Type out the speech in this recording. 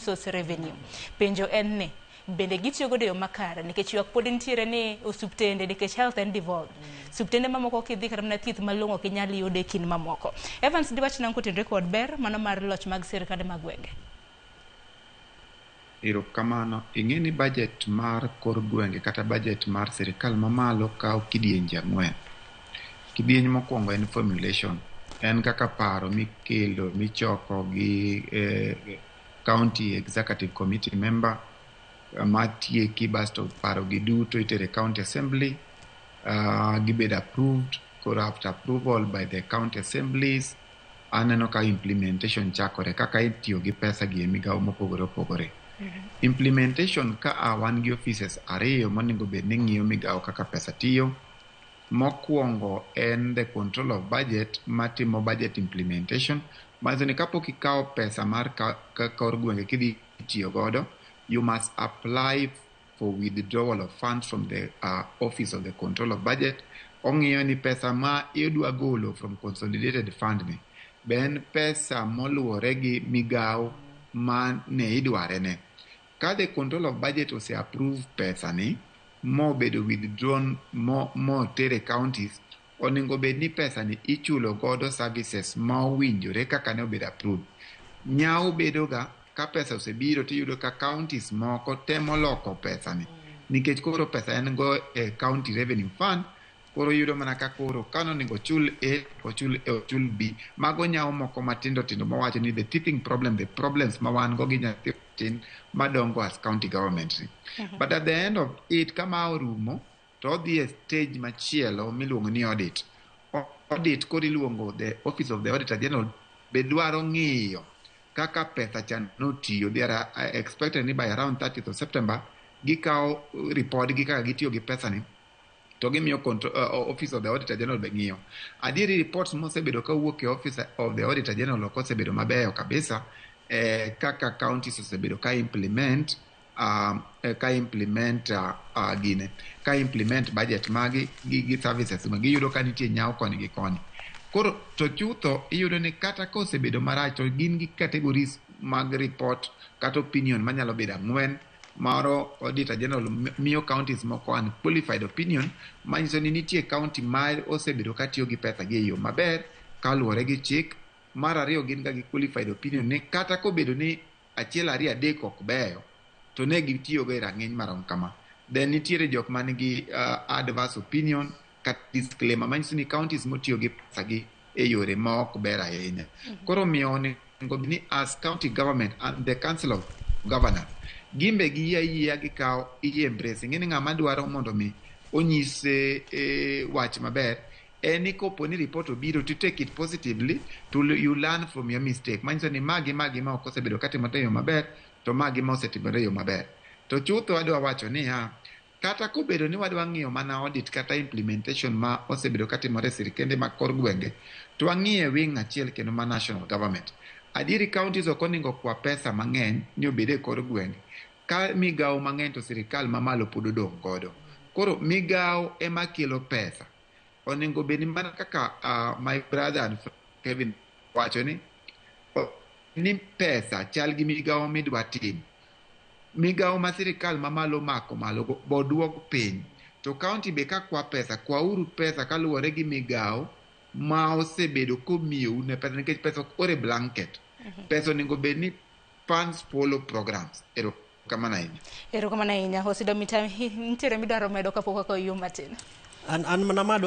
source revenue. Penjo en ne bende gitiyo godo yo makare nikech ywak pod nitiere ni osuptende nikech health and devolved. Suptende mamoko kidhi kata mana thieth malong'o ok inyal yudo e kind mamoko. Evans diwach nang kotenre kod ber mano mar loch mag sirkande mag gwenge. Erokamano, ing'eni budget mar kor gwenge kata budget mar sirkal mamalo kawo kidienje ang'wen. Kidieny mokwongo en formulation, en kaka paro mikelo michoko gi county executive committee member matieki basto paro gi duto itere county assembly, gibedo approved, koro after approval by the county assemblies, aneno ka implementation chakore kaka itiyo gi pesa gi e migawo mopogore opogore. Implementation ka wan gi offices ariyo monego bed ni ng'iyo migawo kaka pesa tiyo. Mokwongo en the control of budget matimo budget implementation. Manyiso ni kapok ikawo pesa mar kor gwenge kidhi tiyo godo, you must apply for withdrawal of funds from the office of the control of budget. Ong'iyo ni pesa ma idwa golo from consolidated fund ni ben pesa moluwore gi migawo ma ne idware ne. Ka the control of budget ose approve pesa ni mo bedo withdrawn mo tere counties, onego bed ni pesa ni ichulo godo services ma owinjore kaka ne obedo approved. Nyao bedo ga ka pesa osebiro tiyudo ka counties moko temo loko pesa ni nikech koro pesa en go county revenue fund, koro yudo mana ka koro kano nego chul A ochul B. Mago nyao moko matindo tindo mawacho ni the teething problem, the problems ma wan go gi nyatin madongo as county government. But at the end of it, kama orumo to odhi e stage machielo miluongo ni audit. Audit koro iluongo the office of the auditor general be dwaro ng'iyo kaka pesa chan notiyo. They are expected ni by around 30th of September gikawo report gi kaka gitiyo gi pesa ni to gimiyo office of the auditor general be ng'iyo. Adieri reports mosebedo ka wuok e office of the auditor general osebedo mabeyo kabisa, kaka counties osebedo ka implement budget magi gi services ma giyudo ka nitie nyao koni gi koni. Koro to chutho iyudo ni kata kosebedo marach to gin gi categories mag report kata opinion manyalo bedo ang'wen. Maro auditor general miyo counties moko an qualified opinion manyiso ni nitie county ma osebedo ka tiyo gi pesa gi e yo maber kaluwore gi chik. Mar ariyo gin ga gi qualified opinion ni kata kobedo ni achiel ariyo adek ok beyo to ne gitiyo go e rang'iny marom kama. Then nitiere jok manigi adverse opinion kata disclaimer manyiso ni counties motiyo gi pesa gi e yore ma ok ber ahinya. Koro miyo onego ni as county government and the council of governors gimbe gi yie gikawo embrace. Ng'eni ng'ama dwaro mondo mi onyise wach maber en ni kopo ni report obiro to take it positively to you learn from your mistake. Manyiso ni magi ma ok osebedo katimore e yo maber to magi ma osetimore e yo maber. To chutho adwa wacho ni kata kobedo ni wadwa ng'iyo mana audit kata implementation ma osebedo katimore e sirkende mag kor gwenge, to wang'iye wing achiel kendo ma national government. Adieri counties ok onego kwa pesa mang'eny ni obede kor gwenge. Ka migawo mang'eny to sirkal mamalo pod odong' godo. Koro migawo ema kelo pesa. Onego bed mana kaka my brother and Kevin wacho ni pesa chal gi migawo midwa tim. Migawo ma sirkal mamalo mako malo boduok piny. To county be ka kwa pesa, kwa uru pesa kaluwore gi migawo ma osebedo komiyou ne pesa nikech pesa ok ore blanket. Pesa onego bed ni funds follow programs. Erokamano ahinya. Osido nitiere midwaro medo kapok wakawo yo matin. An mana madwa